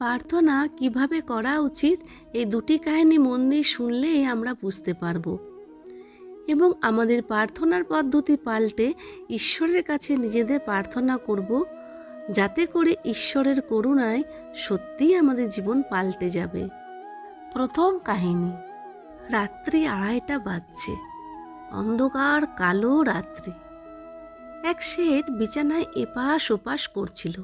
প্রার্থনা কিভাবে করা উচিত এই দুটি কাহিনী মন দিয়ে শুনলেই আমরা বুঝতে পারবো এবং আমাদের প্রার্থনার পদ্ধতি পাল্টে ঈশ্বরের কাছে নিজেদের প্রার্থনা করব, যাতে করে ঈশ্বরের করুণায় সত্যিই আমাদের জীবন পাল্টে যাবে। প্রথম কাহিনী। রাত্রি 2:30 বাজছে, অন্ধকার কালো রাত্রি। এক শেঠ বিছানায় এপাশ ওপাশ করছিল।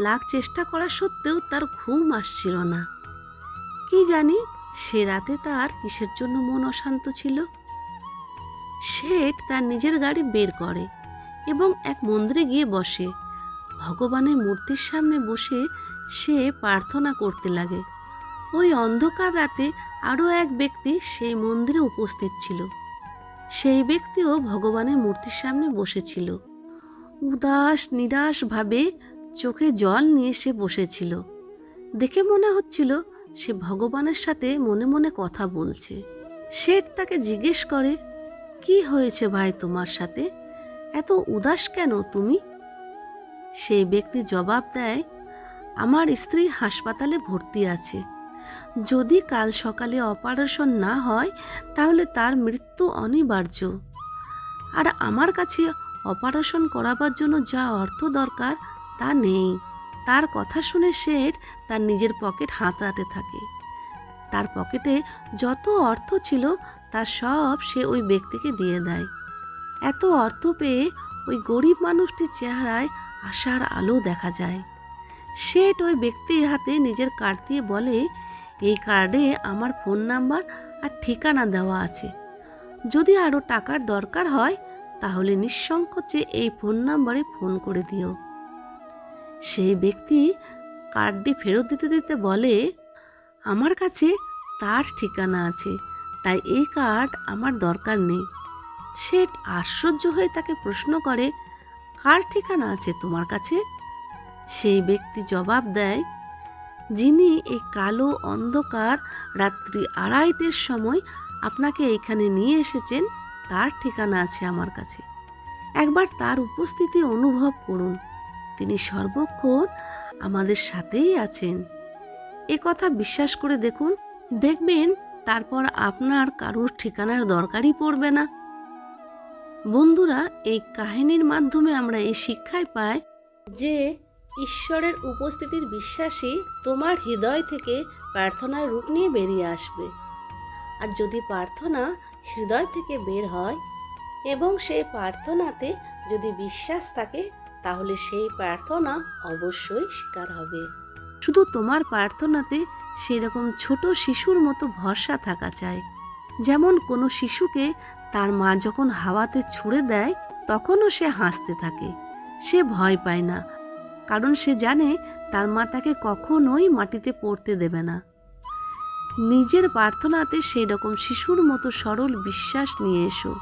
লাখ চেষ্টা করা সত্ত্বেও তার ঘুম আসছিল না। কি জানি সে রাতে তার কিসের জন্য মন অশান্ত ছিল। শেঠ তার নিজের গাড়ি বের করে এবং এক মন্দিরে গিয়ে বসে। ভগবানের মূর্তির সামনে বসে সে প্রার্থনা করতে লাগে। ওই অন্ধকার রাতে আরও এক ব্যক্তি সেই মন্দিরে উপস্থিত ছিল। সেই ব্যক্তিও ভগবানের মূর্তির সামনে বসেছিল। উদাস নিরাশ ভাবে চোখে জল নিয়ে সে বসেছিল। দেখে মনে হচ্ছিল সে ভগবানের সাথে মনে মনে কথা বলছে। শেঠ তাকে জিজ্ঞেস করে, কি হয়েছে ভাই তোমার সাথে? এত উদাস কেন তুমি? সেই ব্যক্তি জবাব দেয়, আমার স্ত্রী হাসপাতালে ভর্তি আছে। যদি কাল সকালে অপারেশন না হয় তাহলে তার মৃত্যু অনিবার্য। আর আমার কাছে অপারেশন করাবার জন্য যা অর্থ দরকার তা নেই। তার কথা শুনে শেঠ তার নিজের পকেট হাতড়াতে থাকে। তার পকেটে যত অর্থ ছিল তা সব সে ওই ব্যক্তিকে দিয়ে দেয়। এত অর্থ পেয়ে ওই গরিব মানুষটির চেহারায় আশার আলো দেখা যায়। শেঠ ওই ব্যক্তির হাতে নিজের কার্ড দিয়ে বলে, এই কার্ডে আমার ফোন নাম্বার আর ঠিকানা দেওয়া আছে। যদি আরও টাকার দরকার হয় তাহলে নিঃসংকোচে এই ফোন নাম্বারে ফোন করে দিও। সেই ব্যক্তি কার্ডটি ফেরত দিতে দিতে বলে, আমার কাছে তার ঠিকানা আছে, তাই এই কার্ড আমার দরকার নেই। শেঠ আশ্চর্য হয়ে তাকে প্রশ্ন করে, কার ঠিকানা আছে তোমার কাছে? সেই ব্যক্তি জবাব দেয়, যিনি এই কালো অন্ধকার রাত্রি 2:30টার সময় আপনাকে এইখানে নিয়ে এসেছেন তার ঠিকানা আছে আমার কাছে। একবার তার উপস্থিতি অনুভব করুন, তিনি সর্বক্ষণ আমাদের সাথেই আছেন। এ কথা বিশ্বাস করে দেখুন, দেখবেন তারপর আপনার কারোর ঠিকানার দরকারই পড়বে না। বন্ধুরা, এই কাহিনীর মাধ্যমে আমরা এই শিক্ষায় পাই যে ঈশ্বরের উপস্থিতির বিশ্বাসী তোমার হৃদয় থেকে প্রার্থনার রূপ নিয়ে বেরিয়ে আসবে। আর যদি প্রার্থনা হৃদয় থেকে বের হয় এবং সেই প্রার্থনাতে যদি বিশ্বাস থাকে তাহলে সেই প্রার্থনা অবশ্যই স্বীকার হবে। শুধু তোমার প্রার্থনাতে সেরকম ছোট শিশুর মতো ভরসা থাকা চাই। যেমন কোনো শিশুকে তার মা যখন হাওয়াতে ছুঁড়ে দেয় তখনও সে হাসতে থাকে, সে ভয় পায় না, কারণ সে জানে তার মা তাকে কখনোই মাটিতে পড়তে দেবে না। নিজের প্রার্থনাতে সেই রকম শিশুর মতো সরল বিশ্বাস নিয়ে এসো।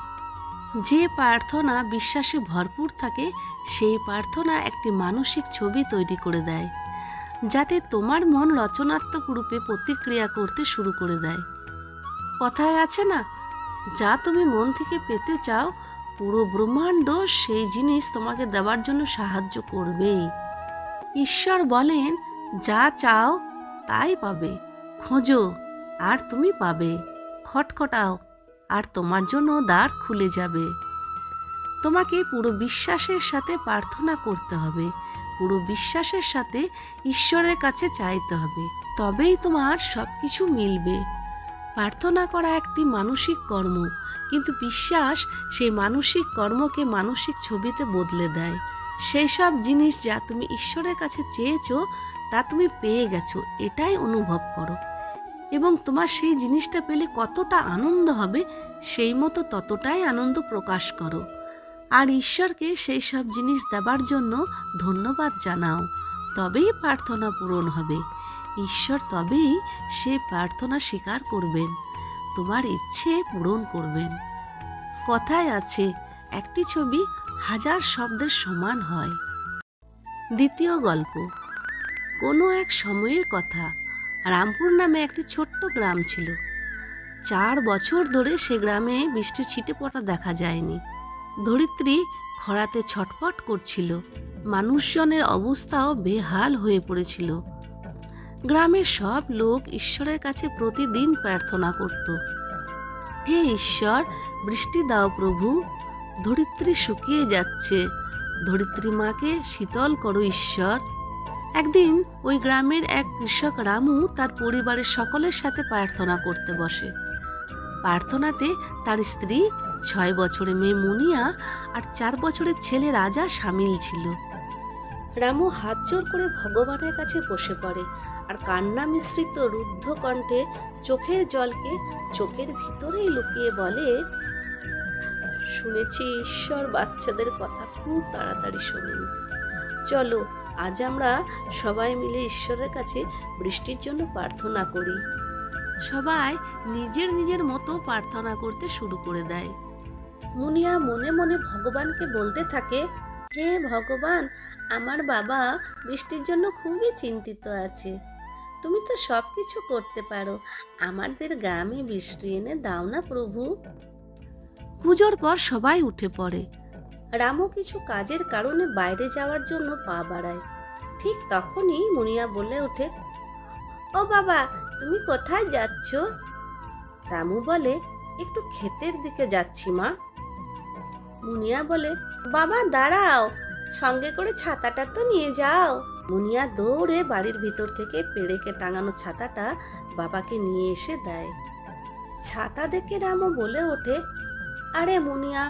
যে প্রার্থনা বিশ্বাসে ভরপুর থাকে সেই প্রার্থনা একটি মানসিক ছবি তৈরি করে দেয়, যাতে তোমার মন রচনাত্মক রূপে প্রতিক্রিয়া করতে শুরু করে দেয়। কথায় আছে না, যা তুমি মন থেকে পেতে চাও পুরো ব্রহ্মাণ্ড সেই জিনিস তোমাকে দেওয়ার জন্য সাহায্য করবেই। ঈশ্বর বলেন, যা চাও তাই পাবে, খোঁজো আর তুমি পাবে, খটখটাও আর তোমার জন্য দ্বার খুলে যাবে। তোমাকে পুরো বিশ্বাসের সাথে প্রার্থনা করতে হবে, পুরো বিশ্বাসের সাথে ঈশ্বরের কাছে চাইতে হবে, তবেই তোমার সব কিছু মিলবে। প্রার্থনা করা একটি মানসিক কর্ম, কিন্তু বিশ্বাস সেই মানসিক কর্মকে মানসিক ছবিতে বদলে দেয়। সেই সব জিনিস যা তুমি ঈশ্বরের কাছে চেয়েছো তা তুমি পেয়ে গেছো, এটাই অনুভব করো এবং তোমার সেই জিনিসটা পেলে কতটা আনন্দ হবে সেই মতো ততটাই আনন্দ প্রকাশ করো। আর ঈশ্বরকে সেই সব জিনিস দেবার জন্য ধন্যবাদ জানাও, তবেই প্রার্থনা পূরণ হবে। ঈশ্বর তবেই সে প্রার্থনা স্বীকার করবেন, তোমার ইচ্ছে পূরণ করবেন। কথায় আছে, একটি ছবি 1000 শব্দের সমান হয়। দ্বিতীয় গল্প। কোনো এক সময়ের কথা, রামপুর নামে একটি ছোট্ট গ্রাম ছিল। 4 বছর ধরে সে গ্রামে বৃষ্টির ছিটে পড়া দেখা যায়নি। ধরিত্রী খরাতে ছটফট করছিল, মানুষজনের অবস্থাও বেহাল হয়ে পড়েছিল। গ্রামের সব লোক ঈশ্বরের কাছে প্রতিদিন প্রার্থনা করত, হে ঈশ্বর, বৃষ্টি দাও প্রভু, ধরিত্রী শুকিয়ে যাচ্ছে, ধরিত্রী মাকে শীতল করো ঈশ্বর। একদিন ওই গ্রামের এক কৃষক রামু তার পরিবারের সকলের সাথে প্রার্থনা করতে বসে। প্রার্থনাতে তার স্ত্রী, 6 বছরের মেয়ে মুনিয়া আর 4 বছরের ছেলে রাজা সামিল ছিল। রামু হাত জোর করে ভগবানের কাছে বসে পড়ে আর কান্না মিশ্রিত রুদ্ধ কণ্ঠে চোখের জলকে চোখের ভিতরেই লুকিয়ে বলে, শুনেছি ঈশ্বর বাচ্চাদের কথা খুব তাড়াতাড়ি শোনেন। চলো আজ আমরা সবাই মিলে ঈশ্বরের কাছে বৃষ্টির জন্য প্রার্থনা করি। সবাই নিজের নিজের মতো প্রার্থনা করতে শুরু করে দেয়। মুনিয়া মনে মনে ভগবানকে বলতে থাকে, হে ভগবান, আমার বাবা বৃষ্টির জন্য খুবই চিন্তিত আছে। তুমি তো সব কিছু করতে পারো, আমাদের গ্রামে বৃষ্টি এনে দাও না প্রভু। পুজোর পর সবাই উঠে পড়ে। রামু কিছু কাজের কারণে বাইরে যাওয়ার জন্য পা বাড়ায়। ঠিক তখনই মুনিয়া বলে ওঠে, ও বাবা, তুমি কোথায় যাচ্ছ? রামু বলে, একটু ক্ষেতের দিকে যাচ্ছি মা। মুনিয়া বলে, বাবা দাঁড়াও, সঙ্গে করে ছাতাটা তো নিয়ে যাও। মুনিয়া দৌড়ে বাড়ির ভিতর থেকে পেরেকে টাঙানো ছাতাটা বাবাকে নিয়ে এসে দেয়। ছাতা দেখে রামু বলে ওঠে, আরে মুনিয়া,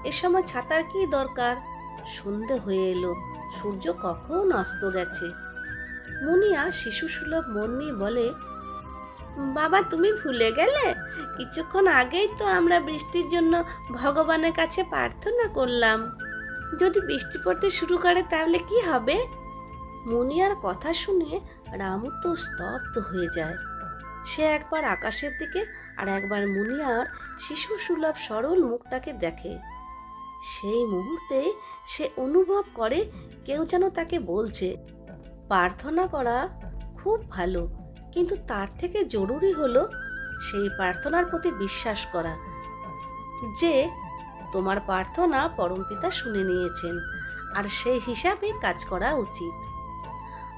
এ সময় ছাতার কি দরকার? সন্ধে হয়ে এলো, সূর্য কখন অস্ত গেছে। মুনিয়া শিশু সুলভ মন নিয়ে বলে, বাবা তুমি ভুলে গেলে? কিছুক্ষণ আগেই তো আমরা বৃষ্টির জন্য ভগবানের কাছে প্রার্থনা করলাম। যদি বৃষ্টি পড়তে শুরু করে তাহলে কি হবে? মুনিয়ার কথা শুনে রামু তো স্তব্ধ হয়ে যায়। সে একবার আকাশের দিকে আর একবার মুনিয়ার শিশু সুলভ সরল মুখটাকে দেখে। সেই মুহূর্তে সে অনুভব করে কেউ যেন তাকে বলছে, প্রার্থনা করা খুব ভালো, কিন্তু তার থেকে জরুরি হলো সেই প্রার্থনার প্রতি বিশ্বাস করা যে তোমার প্রার্থনা পরমপিতা শুনে নিয়েছেন আর সেই হিসাবে কাজ করা উচিত।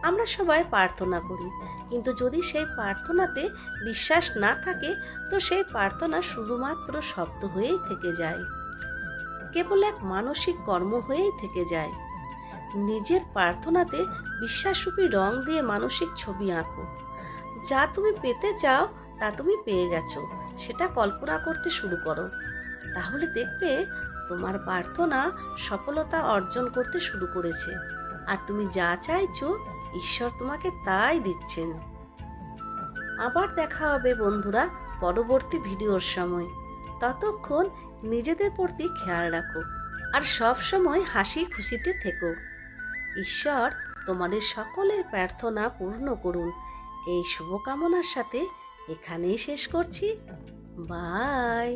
আমরা সবাই প্রার্থনা করি, কিন্তু যদি সেই প্রার্থনাতে বিশ্বাস না থাকে তো সেই প্রার্থনা শুধুমাত্র শব্দ হয়েই থেকে যায়, কেবল এক মানসিক কর্ম হয়েই থেকে যায়। নিজের প্রার্থনাতে বিশ্বাসরূপী রং দিয়ে মানসিক ছবি আঁকো। যা তুমি পেতে চাও তা তুমি পেয়ে গেছো, সেটা কল্পনা করতে শুরু করো। তাহলে দেখবে তোমার প্রার্থনা সফলতা অর্জন করতে শুরু করেছে, আর তুমি যা চাইছো ঈশ্বর তোমাকে তাই দিচ্ছেন। আবার দেখা হবে বন্ধুরা পরবর্তী ভিডিওর সময়। ততক্ষণ নিজেদের প্রতি খেয়াল রাখো আর সব সময় হাসি খুশিতে থেকো। ঈশ্বর তোমাদের সকলের প্রার্থনা পূর্ণ করুন, এই শুভকামনার সাথে এখানেই শেষ করছি। বাই।